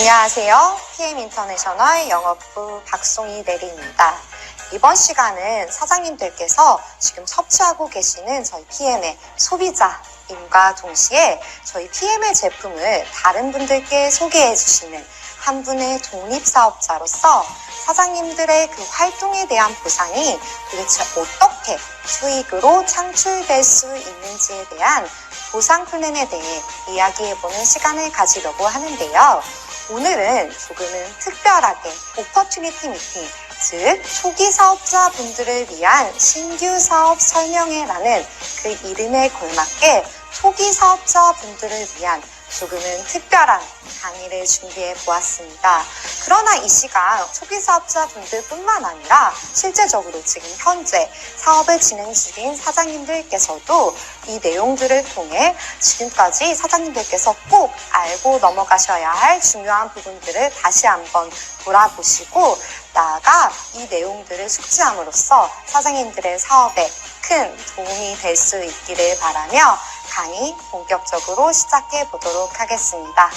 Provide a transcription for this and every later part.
안녕하세요. PM 인터내셔널 영업부 박송희 대리입니다. 이번 시간은 사장님들께서 지금 섭취하고 계시는 저희 PM의 소비자임과 동시에 저희 PM의 제품을 다른 분들께 소개해 주시는 한 분의 독립사업자로서 사장님들의 그 활동에 대한 보상이 도대체 어떻게 수익으로 창출될 수 있는지에 대한 보상 플랜에 대해 이야기해보는 시간을 가지려고 하는데요. 오늘은 조금은 특별하게 오퍼튜니티 미팅, 즉 초기 사업자 분들을 위한 신규 사업 설명회라는 그 이름에 걸맞게 초기 사업자 분들을 위한 조금은 특별한 강의를 준비해 보았습니다. 그러나 이 시간 초기 사업자 분들뿐만 아니라 실제적으로 지금 현재 사업을 진행 중인 사장님들께서도 이 내용들을 통해 지금까지 사장님들께서 꼭 알고 넘어가셔야 할 중요한 부분들을 다시 한번 돌아보시고 나아가 이 내용들을 숙지함으로써 사장님들의 사업에 큰 도움이 될 수 있기를 바라며 강의 본격적으로 시작해 보도록 하겠습니다.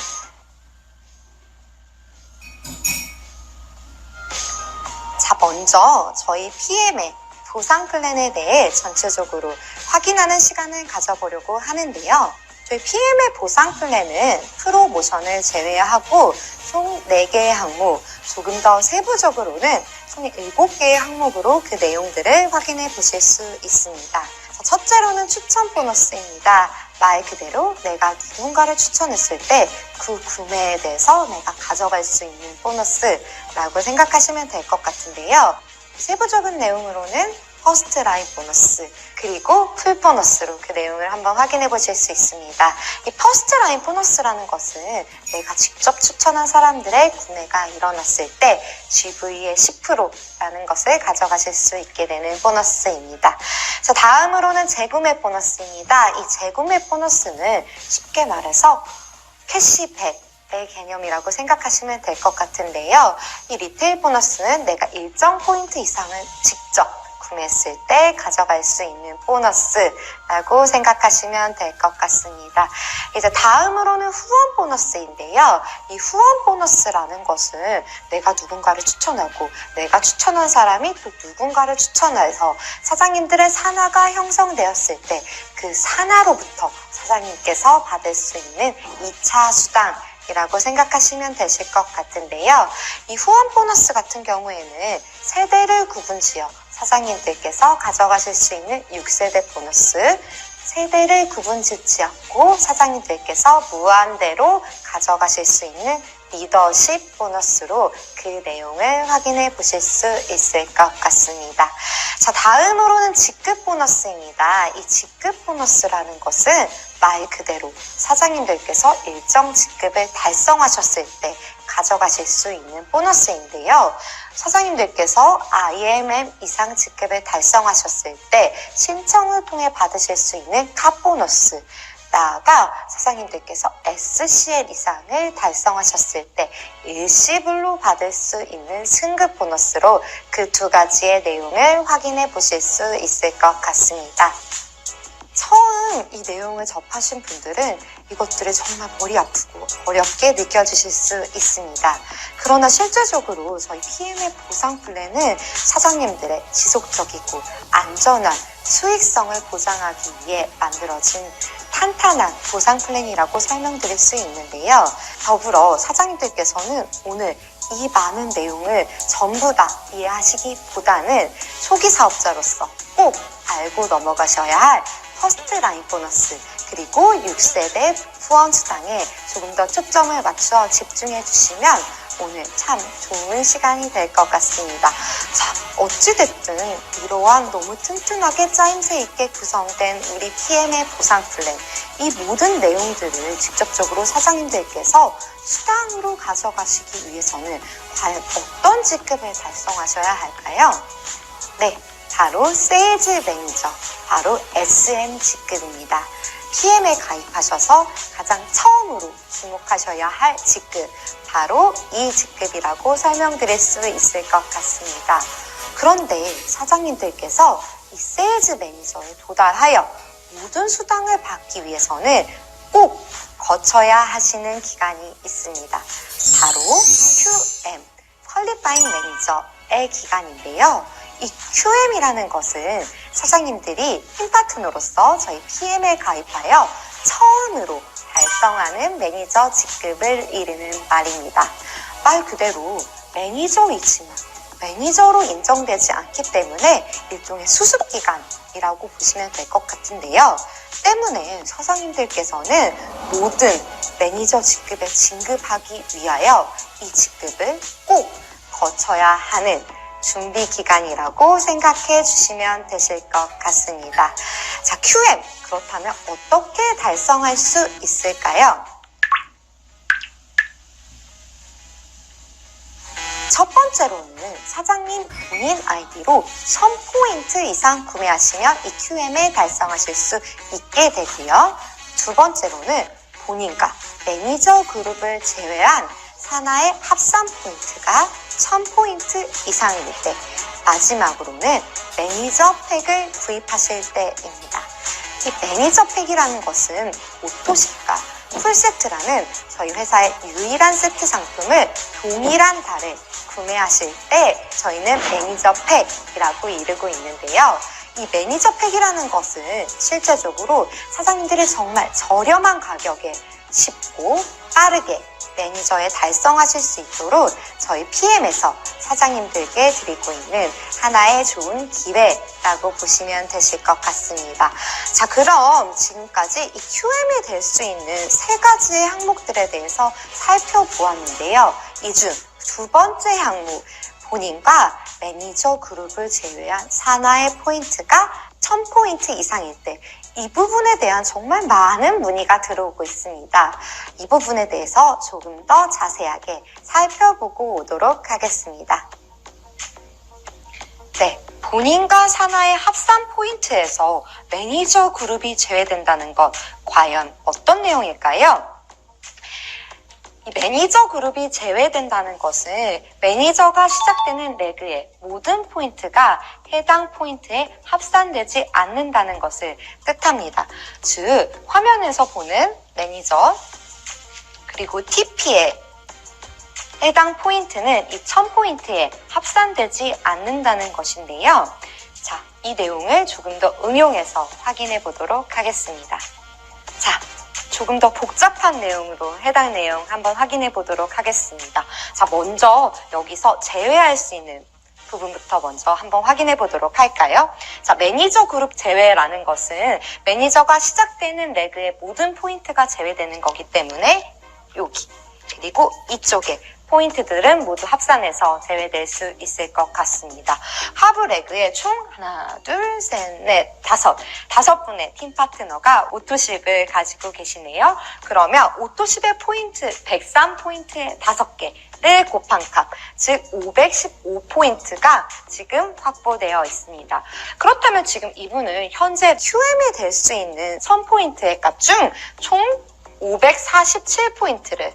자, 먼저 저희 PM의 보상 플랜에 대해 전체적으로 확인하는 시간을 가져보려고 하는데요. 저희 PM의 보상 플랜은 프로모션을 제외하고 총 4개의 항목, 조금 더 세부적으로는 총 7개의 항목으로 그 내용들을 확인해 보실 수 있습니다. 첫째로는 추천 보너스입니다. 말 그대로 내가 누군가를 추천했을 때 그 구매에 대해서 내가 가져갈 수 있는 보너스라고 생각하시면 될 것 같은데요. 세부적인 내용으로는 퍼스트 라인 보너스 그리고 풀 보너스로 그 내용을 한번 확인해 보실 수 있습니다. 이 퍼스트 라인 보너스라는 것은 내가 직접 추천한 사람들의 구매가 일어났을 때 GV의 10%라는 것을 가져가실 수 있게 되는 보너스입니다. 자, 다음으로는 재구매 보너스입니다. 이 재구매 보너스는 쉽게 말해서 캐시백의 개념이라고 생각하시면 될 것 같은데요. 이 리테일 보너스는 내가 일정 포인트 이상을 직접 구매했을 때 가져갈 수 있는 보너스라고 생각하시면 될 것 같습니다. 이제 다음으로는 후원 보너스인데요. 이 후원 보너스라는 것은 내가 누군가를 추천하고 내가 추천한 사람이 또 누군가를 추천해서 사장님들의 산하가 형성되었을 때 그 산하로부터 사장님께서 받을 수 있는 2차 수당 이라고 생각하시면 되실 것 같은데요. 이 후원 보너스 같은 경우에는 세대를 구분지어 사장님들께서 가져가실 수 있는 6세대 보너스, 세대를 구분짓지 않고 사장님들께서 무한대로 가져가실 수 있는 리더십 보너스로 그 내용을 확인해 보실 수 있을 것 같습니다. 자, 다음으로는 직급 보너스입니다. 이 직급 보너스라는 것은 말 그대로 사장님들께서 일정 직급을 달성하셨을 때 가져가실 수 있는 보너스인데요. 사장님들께서 IMM 이상 직급을 달성하셨을 때 신청을 통해 받으실 수 있는 캅 보너스, 나아가 사장님들께서 SCL 이상을 달성하셨을 때 일시불로 받을 수 있는 승급 보너스로 그 두 가지의 내용을 확인해 보실 수 있을 것 같습니다. 처음 이 내용을 접하신 분들은 이것들이 정말 머리 아프고 어렵게 느껴지실 수 있습니다. 그러나 실제적으로 저희 PM의 보상 플랜은 사장님들의 지속적이고 안전한 수익성을 보장하기 위해 만들어진 탄탄한 보상 플랜이라고 설명드릴 수 있는데요. 더불어 사장님들께서는 오늘 이 많은 내용을 전부 다 이해하시기보다는 초기 사업자로서 꼭 알고 넘어가셔야 할 퍼스트 라인 보너스 그리고 6세대 후원 수당에 조금 더 초점을 맞춰 집중해 주시면 오늘 참 좋은 시간이 될 것 같습니다. 자, 어찌됐든 이러한 너무 튼튼하게 짜임새 있게 구성된 우리 PM의 보상 플랜, 이 모든 내용들을 직접적으로 사장님들께서 수당으로 가져가시기 위해서는 과연 어떤 직급을 달성하셔야 할까요? 네, 바로 세일즈 매니저, 바로 SM 직급입니다. PM에 가입하셔서 가장 처음으로 주목하셔야 할 직급, 바로 이 직급이라고 설명드릴 수 있을 것 같습니다. 그런데 사장님들께서 이 세일즈 매니저에 도달하여 모든 수당을 받기 위해서는 꼭 거쳐야 하시는 기간이 있습니다. 바로 QM, 퀄리파잉 매니저의 기간인데요. 이 QM이라는 것은 사장님들이 팀파트너로서 저희 PM에 가입하여 처음으로 달성하는 매니저 직급을 이르는 말입니다. 말 그대로 매니저이지만 매니저로 인정되지 않기 때문에 일종의 수습기간이라고 보시면 될 것 같은데요. 때문에 사장님들께서는 모든 매니저 직급에 진급하기 위하여 이 직급을 꼭 거쳐야 하는 준비 기간이라고 생각해 주시면 되실 것 같습니다. 자, QM. 그렇다면 어떻게 달성할 수 있을까요? 첫 번째로는 사장님 본인 아이디로 1000포인트 이상 구매하시면 이 QM을 달성하실 수 있게 되고요. 두 번째로는 본인과 매니저 그룹을 제외한 산하의 합산 포인트가 1000포인트 이상일 때, 마지막으로는 매니저 팩을 구입하실 때입니다. 이 매니저 팩이라는 것은 오토십과 풀세트라는 저희 회사의 유일한 세트 상품을 동일한 달에 구매하실 때 저희는 매니저 팩이라고 이르고 있는데요. 이 매니저 팩이라는 것은 실제적으로 사장님들이 정말 저렴한 가격에 쉽고 빠르게 매니저에 달성하실 수 있도록 저희 PM에서 사장님들께 드리고 있는 하나의 좋은 기회라고 보시면 되실 것 같습니다. 자, 그럼 지금까지 이 QM이 될 수 있는 세 가지의 항목들에 대해서 살펴보았는데요. 이 중 두 번째 항목, 본인과 매니저 그룹을 제외한 산하의 포인트가 1000포인트 이상일 때, 이 부분에 대한 정말 많은 문의가 들어오고 있습니다. 이 부분에 대해서 조금 더 자세하게 살펴보고 오도록 하겠습니다. 네, 본인과 산하의 합산 포인트에서 매니저 그룹이 제외된다는 것, 과연 어떤 내용일까요? 이 매니저 그룹이 제외된다는 것은 매니저가 시작되는 레그의 모든 포인트가 해당 포인트에 합산되지 않는다는 것을 뜻합니다. 즉, 화면에서 보는 매니저 그리고 TP의 해당 포인트는 이 1000포인트에 합산되지 않는다는 것인데요. 자, 이 내용을 조금 더 응용해서 확인해 보도록 하겠습니다. 자, 조금 더 복잡한 내용으로 해당 내용 한번 확인해 보도록 하겠습니다. 자, 먼저 여기서 제외할 수 있는 부분부터 먼저 한번 확인해 보도록 할까요? 자, 매니저 그룹 제외라는 것은 매니저가 시작되는 레그의 모든 포인트가 제외되는 거기 때문에 여기 그리고 이쪽에 포인트들은 모두 합산해서 제외될 수 있을 것 같습니다. 하부 레그에 총 하나, 둘, 셋, 넷, 다섯 분의 팀 파트너가 오토십을 가지고 계시네요. 그러면 오토십의 포인트 103포인트의 5개를 곱한 값, 즉 515포인트가 지금 확보되어 있습니다. 그렇다면 지금 이분은 현재 QM이 될 수 있는 1000포인트의 값 중 총 547포인트를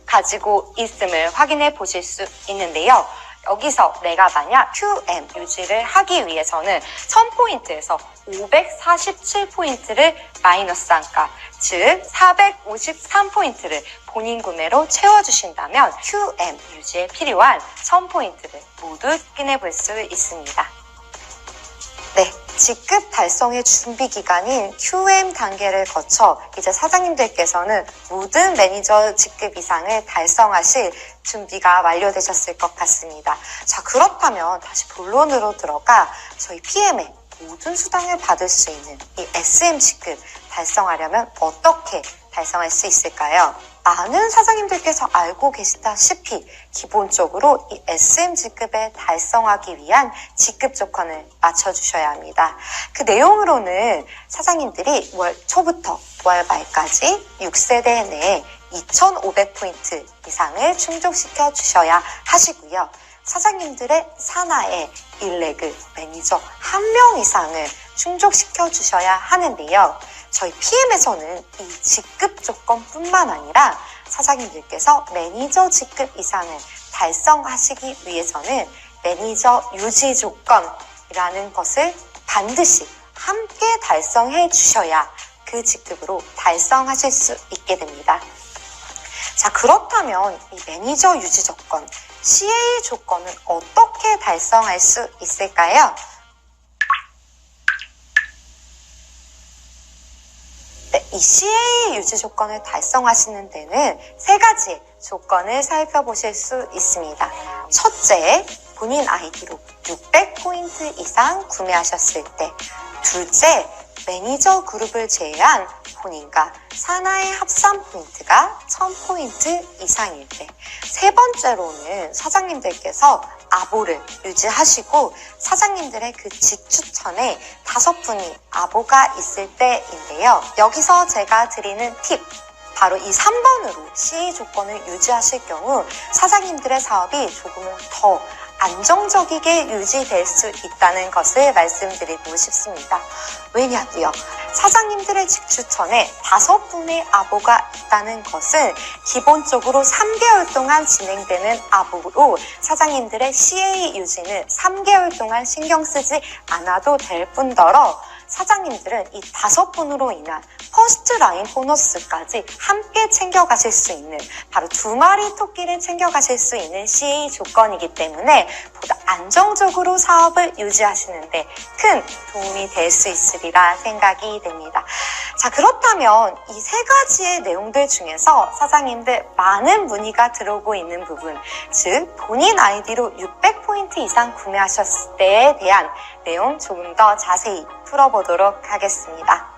가지고 있음을 확인해 보실 수 있는데요. 여기서 내가 만약 QM 유지를 하기 위해서는 1000포인트에서 547포인트를 마이너스한 값, 즉 453포인트를 본인 구매로 채워주신다면 QM 유지에 필요한 1000포인트를 모두 확인해 볼 수 있습니다. 네, 직급 달성의 준비 기간인 QM 단계를 거쳐 이제 사장님들께서는 모든 매니저 직급 이상을 달성하실 준비가 완료되셨을 것 같습니다. 자, 그렇다면 다시 본론으로 들어가 저희 PM의 모든 수당을 받을 수 있는 이 SM 직급 달성하려면 어떻게 달성할 수 있을까요? 많은 사장님들께서 알고 계시다시피 기본적으로 이 SM 직급에 달성하기 위한 직급 조건을 맞춰주셔야 합니다. 그 내용으로는 사장님들이 월 초부터 월 말까지 6세대 내에 2500포인트 이상을 충족시켜 주셔야 하시고요. 사장님들의 산하에 1레그 매니저 1명 이상을 충족시켜 주셔야 하는데요. 저희 PM에서는 이 직급 조건뿐만 아니라 사장님들께서 매니저 직급 이상을 달성하시기 위해서는 매니저 유지 조건이라는 것을 반드시 함께 달성해 주셔야 그 직급으로 달성하실 수 있게 됩니다. 자, 그렇다면 이 매니저 유지 조건, CA 조건을 어떻게 달성할 수 있을까요? 네, 이 CA 유지 조건을 달성하시는 데는 세 가지 조건을 살펴보실 수 있습니다. 첫째, 본인 아이디로 600포인트 이상 구매하셨을 때. 둘째, 매니저 그룹을 제외한 본인과 사나의 합산 포인트가 1000포인트 이상일 때. 세 번째로는 사장님들께서 아보를 유지하시고 사장님들의 그 직추천에 5분이 아보가 있을 때인데요. 여기서 제가 드리는 팁, 바로 이 3번으로 CA 조건을 유지하실 경우 사장님들의 사업이 조금은 더 안정적이게 유지될 수 있다는 것을 말씀드리고 싶습니다. 왜냐고요? 사장님들의 직추천에 5분의 아보가 있다는 것은 기본적으로 3개월 동안 진행되는 아보로 사장님들의 CA 유지는 3개월 동안 신경 쓰지 않아도 될 뿐더러 사장님들은 이 5분으로 인한 퍼스트 라인 보너스까지 함께 챙겨가실 수 있는, 바로 2마리 토끼를 챙겨가실 수 있는 CA 조건이기 때문에 보다 안정적으로 사업을 유지하시는데 큰 도움이 될 수 있으리라 생각이 됩니다. 자, 그렇다면 이 세 가지의 내용들 중에서 사장님들 많은 문의가 들어오고 있는 부분, 즉 본인 아이디로 600포인트 이상 구매하셨을 때에 대한 내용 조금 더 자세히 풀어보도록 하겠습니다.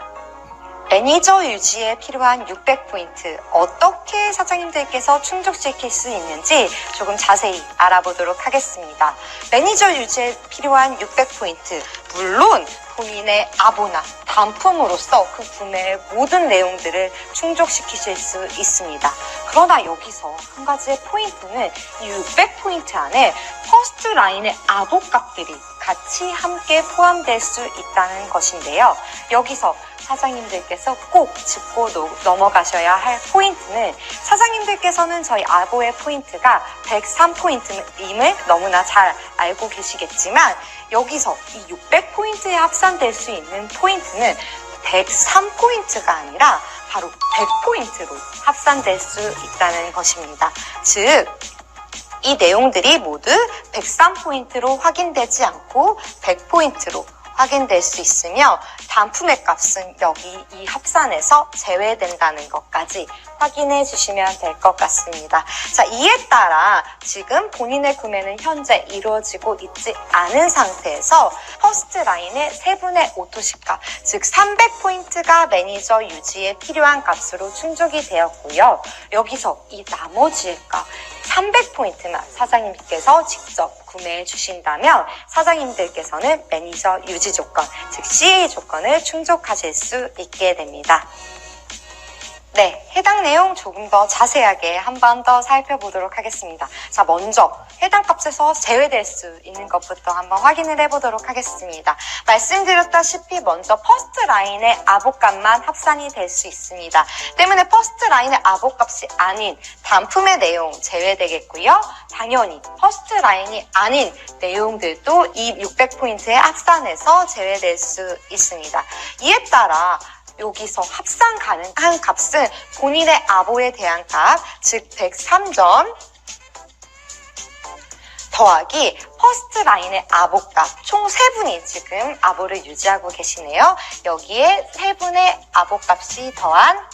매니저 유지에 필요한 600포인트, 어떻게 사장님들께서 충족시킬 수 있는지 조금 자세히 알아보도록 하겠습니다. 매니저 유지에 필요한 600포인트, 물론 본인의 아보나 단품으로서 그 구매의 모든 내용들을 충족시키실 수 있습니다. 그러나 여기서 한 가지의 포인트는 이 600포인트 안에 퍼스트 라인의 아보 값들이 같이 함께 포함될 수 있다는 것인데요. 여기서 사장님들께서 꼭 짚고 넘어가셔야 할 포인트는, 사장님들께서는 저희 아보의 포인트가 103포인트임을 너무나 잘 알고 계시겠지만 여기서 이 600포인트에 합산될 수 있는 포인트는 103포인트가 아니라 바로 100포인트로 합산될 수 있다는 것입니다. 즉, 이 내용들이 모두 103포인트로 확인되지 않고 100포인트로 확인될 수 있으며 단품의 값은 여기 이 합산에서 제외된다는 것까지 확인해 주시면 될 것 같습니다. 자, 이에 따라 지금 본인의 구매는 현재 이루어지고 있지 않은 상태에서 퍼스트 라인의 3분의 오토시가, 즉 300포인트가 매니저 유지에 필요한 값으로 충족이 되었고요. 여기서 이 나머지의 값 300포인트만 사장님께서 직접 구매해 주신다면 사장님들께서는 매니저 유지 조건, 즉 CA 조건을 충족하실 수 있게 됩니다. 네, 해당 내용 조금 더 자세하게 한 번 더 살펴보도록 하겠습니다. 자, 먼저 해당 값에서 제외될 수 있는 것부터 한번 확인을 해보도록 하겠습니다. 말씀드렸다시피 먼저 퍼스트 라인의 아보값만 합산이 될 수 있습니다. 때문에 퍼스트 라인의 아보값이 아닌 단품의 내용 제외되겠고요. 당연히 퍼스트 라인이 아닌 내용들도 이 600포인트의 합산에서 제외될 수 있습니다. 이에 따라 여기서 합산 가능한 값은 본인의 아보에 대한 값, 즉 103점 더하기 퍼스트 라인의 아보값, 총 3분이 지금 아보를 유지하고 계시네요. 여기에 3분의 아보값이 더한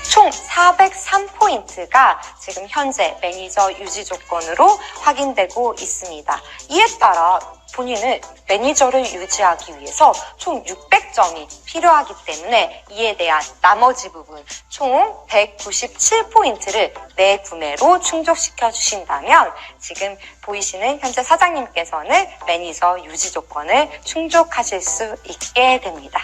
총 403포인트가 지금 현재 매니저 유지 조건으로 확인되고 있습니다. 이에 따라 본인은 매니저를 유지하기 위해서 총 600점이 필요하기 때문에 이에 대한 나머지 부분 총 197포인트를 내 구매로 충족시켜 주신다면 지금 보이시는 현재 사장님께서는 매니저 유지 조건을 충족하실 수 있게 됩니다.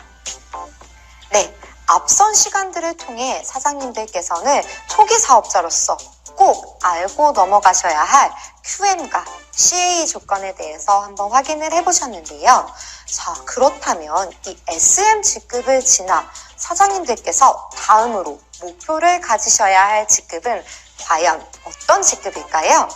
네, 앞선 시간들을 통해 사장님들께서는 초기 사업자로서 꼭 알고 넘어가셔야 할 QM과 CA 조건에 대해서 한번 확인을 해보셨는데요. 자, 그렇다면 이 SM 직급을 지나 사장님들께서 다음으로 목표를 가지셔야 할 직급은 과연 어떤 직급일까요?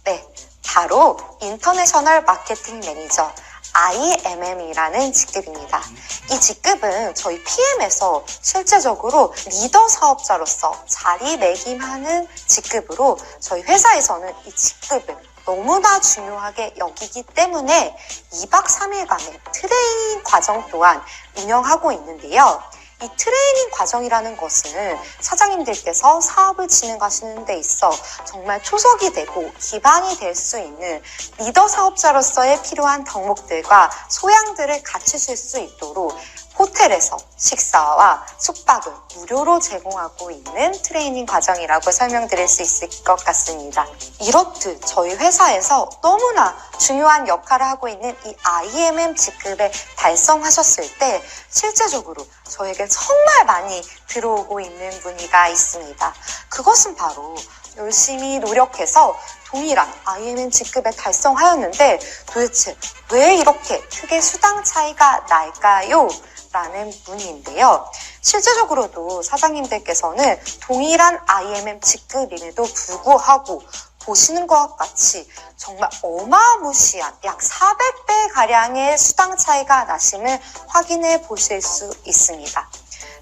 네, 바로 인터내셔널 마케팅 매니저 IMM이라는 직급입니다. 이 직급은 저희 PM에서 실제적으로 리더 사업자로서 자리매김하는 직급으로 저희 회사에서는 이 직급을 너무나 중요하게 여기기 때문에 2박 3일간의 트레이닝 과정 또한 운영하고 있는데요. 이 트레이닝 과정이라는 것은 사장님들께서 사업을 진행하시는 데 있어 정말 초석이 되고 기반이 될 수 있는 리더 사업자로서의 필요한 덕목들과 소양들을 갖추실 수 있도록 호텔에서 식사와 숙박을 무료로 제공하고 있는 트레이닝 과정이라고 설명드릴 수 있을 것 같습니다. 이렇듯 저희 회사에서 너무나 중요한 역할을 하고 있는 이 IMM 직급에 달성하셨을 때 실제적으로 저에게 정말 많이 들어오고 있는 문의가 있습니다. 그것은 바로 열심히 노력해서 동일한 IMM 직급에 달성하였는데 도대체 왜 이렇게 크게 수당 차이가 날까요? 라는 문의인데요. 실제적으로도 사장님들께서는 동일한 IMM 직급임에도 불구하고 보시는 것과 같이 정말 어마무시한 약 400배 가량의 수당 차이가 나심을 확인해 보실 수 있습니다.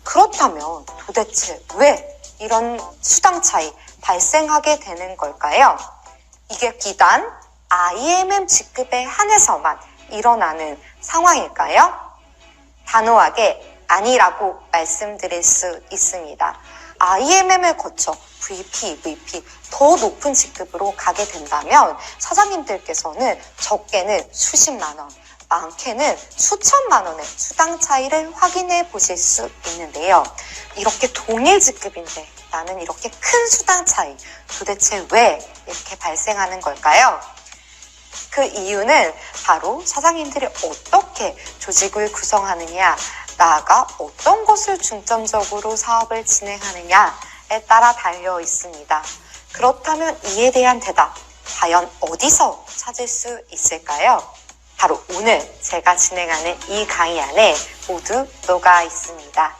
그렇다면 도대체 왜 이런 수당 차이 발생하게 되는 걸까요? 이게 비단 IMM 직급에 한해서만 일어나는 상황일까요? 단호하게 아니라고 말씀드릴 수 있습니다. IMM을 거쳐 VP 더 높은 직급으로 가게 된다면 사장님들께서는 적게는 수십만 원, 많게는 수천만 원의 수당 차이를 확인해 보실 수 있는데요. 이렇게 동일 직급인데 나는 이렇게 큰 수당 차이 도대체 왜 이렇게 발생하는 걸까요? 그 이유는 바로 사장님들이 어떻게 조직을 구성하느냐, 나아가 어떤 것을 중점적으로 사업을 진행하느냐에 따라 달려 있습니다. 그렇다면 이에 대한 대답, 과연 어디서 찾을 수 있을까요? 바로 오늘 제가 진행하는 이 강의 안에 모두 녹아 있습니다.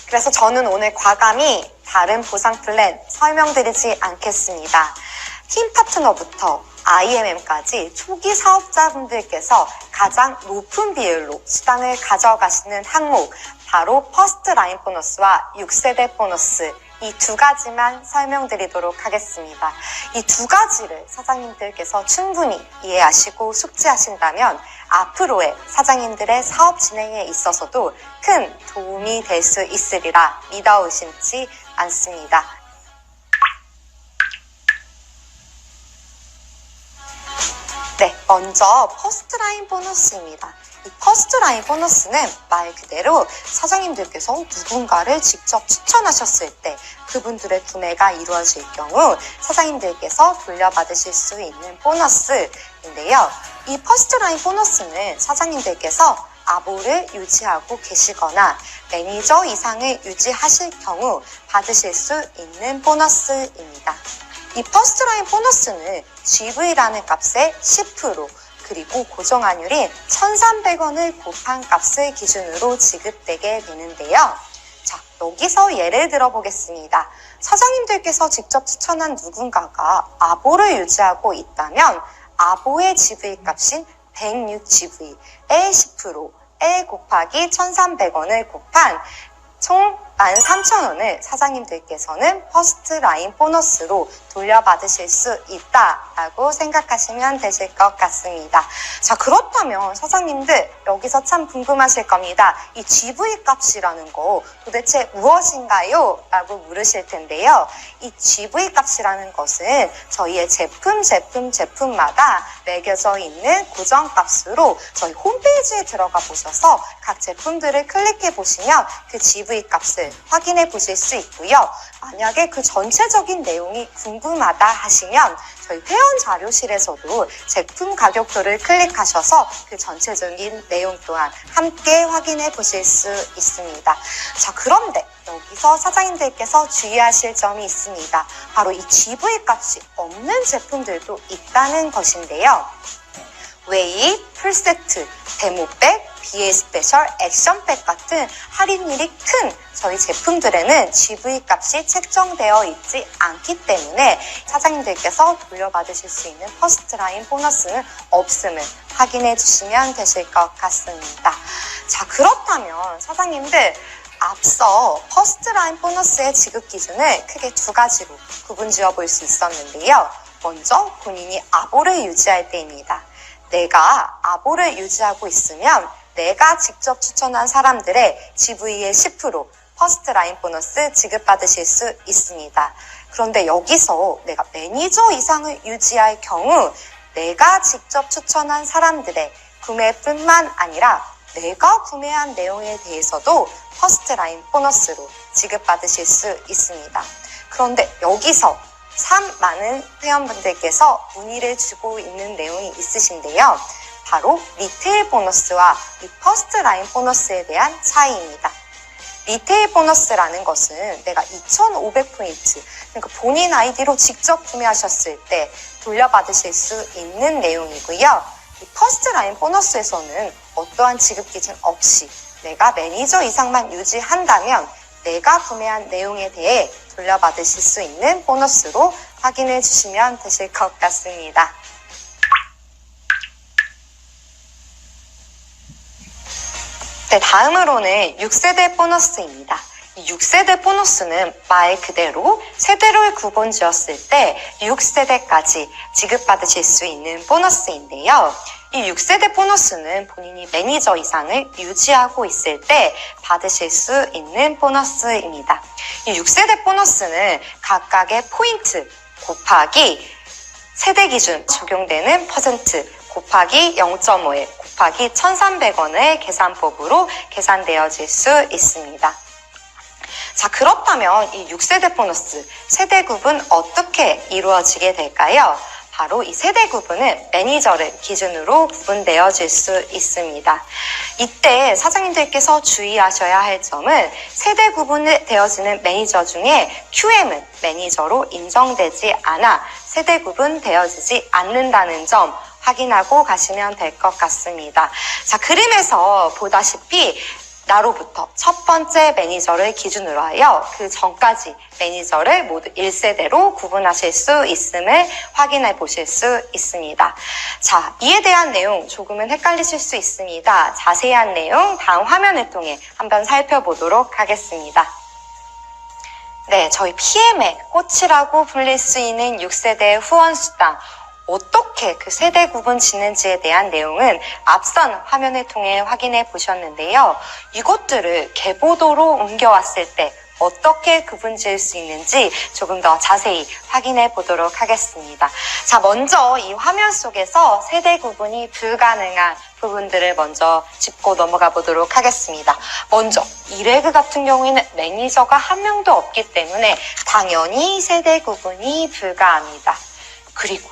그래서 저는 오늘 과감히 다른 보상 플랜 설명드리지 않겠습니다. 팀 파트너부터 IMM까지 초기 사업자분들께서 가장 높은 비율로 수당을 가져가시는 항목, 바로 퍼스트 라인 보너스와 6세대 보너스, 이 두 가지만 설명드리도록 하겠습니다. 이 두 가지를 사장님들께서 충분히 이해하시고 숙지하신다면 앞으로의 사장님들의 사업 진행에 있어서도 큰 도움이 될 수 있으리라 믿어 의심치 않습니다. 네, 먼저 퍼스트 라인 보너스입니다. 이 퍼스트 라인 보너스는 말 그대로 사장님들께서 누군가를 직접 추천하셨을 때 그분들의 구매가 이루어질 경우 사장님들께서 돌려받으실 수 있는 보너스인데요. 이 퍼스트 라인 보너스는 사장님들께서 아보를 유지하고 계시거나 매니저 이상을 유지하실 경우 받으실 수 있는 보너스입니다. 이 퍼스트 라인 보너스는 GV라는 값의 10% 그리고 고정환율인 1,300원을 곱한 값을 기준으로 지급되게 되는데요. 자, 여기서 예를 들어보겠습니다. 사장님들께서 직접 추천한 누군가가 아보를 유지하고 있다면 아보의 GV 값인 106GV의 10%에 곱하기 1,300원을 곱한 총 13,000원을 사장님들께서는 퍼스트 라인 보너스로 돌려받으실 수 있다라고 생각하시면 되실 것 같습니다. 자, 그렇다면 사장님들 여기서 참 궁금하실 겁니다. 이 GV 값이라는 거 도대체 무엇인가요? 라고 물으실 텐데요. 이 GV 값이라는 것은 저희의 제품마다 매겨져 있는 고정값으로 저희 홈페이지에 들어가 보셔서 각 제품들을 클릭해 보시면 그 GV 값을 확인해 보실 수 있고요. 만약에 그 전체적인 내용이 궁금하다 하시면 저희 회원 자료실에서도 제품 가격표를 클릭하셔서 그 전체적인 내용 또한 함께 확인해 보실 수 있습니다. 자, 그런데 여기서 사장님들께서 주의하실 점이 있습니다. 바로 이 GV 값이 없는 제품들도 있다는 것인데요. 웨이, 풀세트, 데모백, BA 스페셜, 액션백 같은 할인율이 큰 저희 제품들에는 GV 값이 책정되어 있지 않기 때문에 사장님들께서 돌려받으실 수 있는 퍼스트라인 보너스는 없음을 확인해 주시면 되실 것 같습니다. 자, 그렇다면 사장님들 앞서 퍼스트라인 보너스의 지급 기준을 크게 두 가지로 구분 지어 볼 수 있었는데요. 먼저 본인이 아보를 유지할 때입니다. 내가 아보를 유지하고 있으면 내가 직접 추천한 사람들의 GV의 10% 퍼스트라인 보너스 지급받으실 수 있습니다. 그런데 여기서 내가 매니저 이상을 유지할 경우 내가 직접 추천한 사람들의 구매뿐만 아니라 내가 구매한 내용에 대해서도 퍼스트라인 보너스로 지급받으실 수 있습니다. 그런데 여기서 참 많은 회원분들께서 문의를 주고 있는 내용이 있으신데요. 바로 리테일 보너스와 이 퍼스트라인 보너스에 대한 차이입니다. 리테일 보너스라는 것은 내가 2,500포인트, 그러니까 본인 아이디로 직접 구매하셨을 때 돌려받으실 수 있는 내용이고요. 이 퍼스트라인 보너스에서는 어떠한 지급 기준 없이 내가 매니저 이상만 유지한다면 내가 구매한 내용에 대해 돌려받으실 수 있는 보너스로 확인해 주시면 되실 것 같습니다. 네, 다음으로는 6세대 보너스입니다. 이 6세대 보너스는 말 그대로 세대를 구분 지었을 때 6세대까지 지급받으실 수 있는 보너스인데요. 이 6세대 보너스는 본인이 매니저 이상을 유지하고 있을 때 받으실 수 있는 보너스입니다. 이 6세대 보너스는 각각의 포인트 곱하기 세대 기준 적용되는 퍼센트 곱하기 0.5에 곱하기 1,300원의 계산법으로 계산되어질 수 있습니다. 자, 그렇다면 이 6세대 보너스 세대 구분 어떻게 이루어지게 될까요? 바로 이 세대 구분은 매니저를 기준으로 구분되어질 수 있습니다. 이때 사장님들께서 주의하셔야 할 점은 세대 구분이 되어지는 매니저 중에 QM은 매니저로 인정되지 않아 세대 구분되어지지 않는다는 점 확인하고 가시면 될 것 같습니다. 자, 그림에서 보다시피 나로부터 첫 번째 매니저를 기준으로 하여 그 전까지 매니저를 모두 1세대로 구분하실 수 있음을 확인해 보실 수 있습니다. 자, 이에 대한 내용 조금은 헷갈리실 수 있습니다. 자세한 내용 다음 화면을 통해 한번 살펴보도록 하겠습니다. 네, 저희 PM의 꽃이라고 불릴 수 있는 6세대 후원수당 어떻게 그 세대 구분 짓는지에 대한 내용은 앞선 화면을 통해 확인해 보셨는데요. 이것들을 개보도로 옮겨왔을 때 어떻게 구분 지을 수 있는지 조금 더 자세히 확인해 보도록 하겠습니다. 자, 먼저 이 화면 속에서 세대 구분이 불가능한 부분들을 먼저 짚고 넘어가 보도록 하겠습니다. 먼저 이레그 같은 경우에는 매니저가 한 명도 없기 때문에 당연히 세대 구분이 불가합니다. 그리고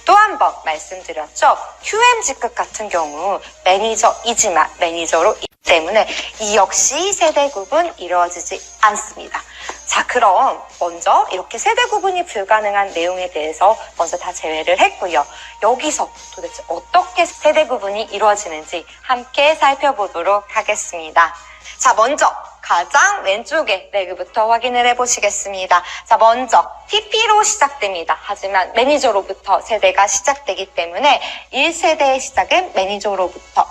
또 한 번 말씀드렸죠. QM 직급 같은 경우 매니저이지만 매니저로 있기 때문에 이 역시 세대 구분 이루어지지 않습니다. 자, 그럼 먼저 이렇게 세대 구분이 불가능한 내용에 대해서 먼저 다 제외를 했고요. 여기서 도대체 어떻게 세대 구분이 이루어지는지 함께 살펴보도록 하겠습니다. 자, 먼저 가장 왼쪽에 레그부터 확인을 해보시겠습니다. 자, 먼저 TP로 시작됩니다. 하지만 매니저로부터 세대가 시작되기 때문에 1세대의 시작은 매니저로부터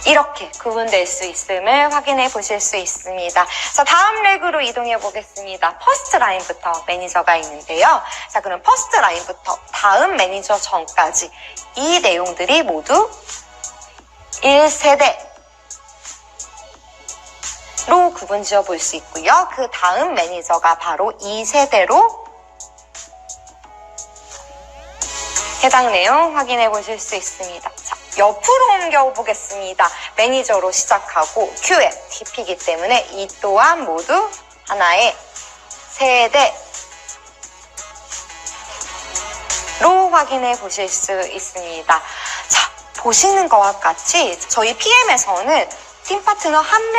이렇게 구분될 수 있음을 확인해 보실 수 있습니다. 자, 다음 레그로 이동해 보겠습니다. 퍼스트 라인부터 매니저가 있는데요. 자, 그럼 퍼스트 라인부터 다음 매니저 전까지 이 내용들이 모두 1세대로 구분 지어 볼 수 있고요. 그 다음 매니저가 바로 2세대로 해당 내용 확인해 보실 수 있습니다. 자, 옆으로 옮겨 보겠습니다. 매니저로 시작하고 QM, TP이기 때문에 이 또한 모두 하나의 세대로 확인해 보실 수 있습니다. 자, 보시는 것과 같이 저희 PM에서는 팀 파트너 한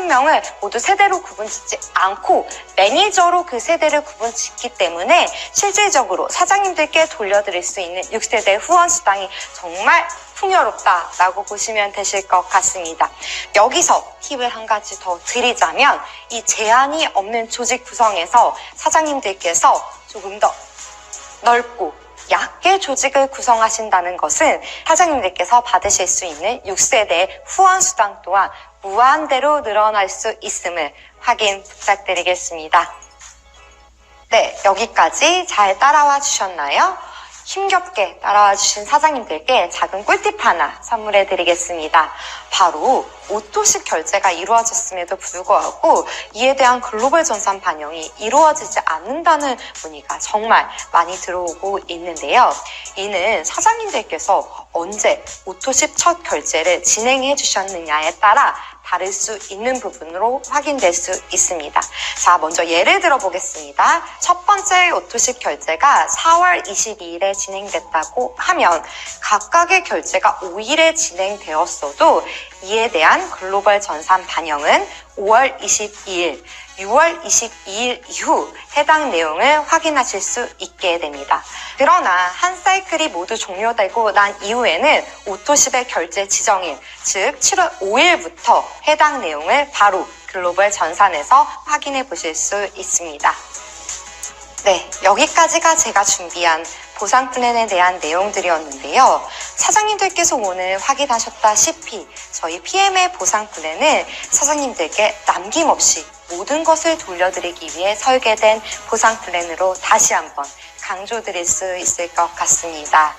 명을 모두 세대로 구분짓지 않고 매니저로 그 세대를 구분짓기 때문에 실질적으로 사장님들께 돌려드릴 수 있는 6세대 후원 수당이 정말 풍요롭다라고 보시면 되실 것 같습니다. 여기서 팁을 한 가지 더 드리자면 이 제한이 없는 조직 구성에서 사장님들께서 조금 더 넓고 얕게 조직을 구성하신다는 것은 사장님들께서 받으실 수 있는 6세대 후원 수당 또한 무한대로 늘어날 수 있음을 확인 부탁드리겠습니다. 네, 여기까지 잘 따라와 주셨나요? 힘겹게 따라와 주신 사장님들께 작은 꿀팁 하나 선물해 드리겠습니다. 바로 오토식 결제가 이루어졌음에도 불구하고 이에 대한 글로벌 전산 반영이 이루어지지 않는다는 문의가 정말 많이 들어오고 있는데요. 이는 사장님들께서 언제 오토식 첫 결제를 진행해 주셨느냐에 따라 다를 수 있는 부분으로 확인될 수 있습니다. 자, 먼저 예를 들어 보겠습니다. 첫 번째 오토식 결제가 4월 22일에 진행됐다고 하면 각각의 결제가 5일에 진행되었어도 이에 대한 글로벌 전산 반영은 5월 22일, 6월 22일 이후 해당 내용을 확인하실 수 있게 됩니다. 그러나 한 사이클이 모두 종료되고 난 이후에는 오토십의 결제 지정일, 즉 7월 5일부터 해당 내용을 바로 글로벌 전산에서 확인해 보실 수 있습니다. 네, 여기까지가 제가 준비한 보상 플랜에 대한 내용들이었는데요. 사장님들께서 오늘 확인하셨다시피 저희 PM의 보상 플랜은 사장님들께 남김없이 모든 것을 돌려드리기 위해 설계된 보상 플랜으로 다시 한번 강조드릴 수 있을 것 같습니다.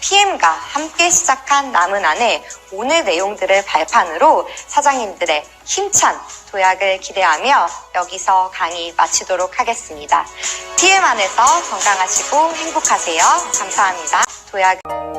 PM과 함께 시작한 남은 한 해 오늘 내용들을 발판으로 사장님들의 힘찬 도약을 기대하며 여기서 강의 마치도록 하겠습니다. PM 안에서 건강하시고 행복하세요. 감사합니다. 도약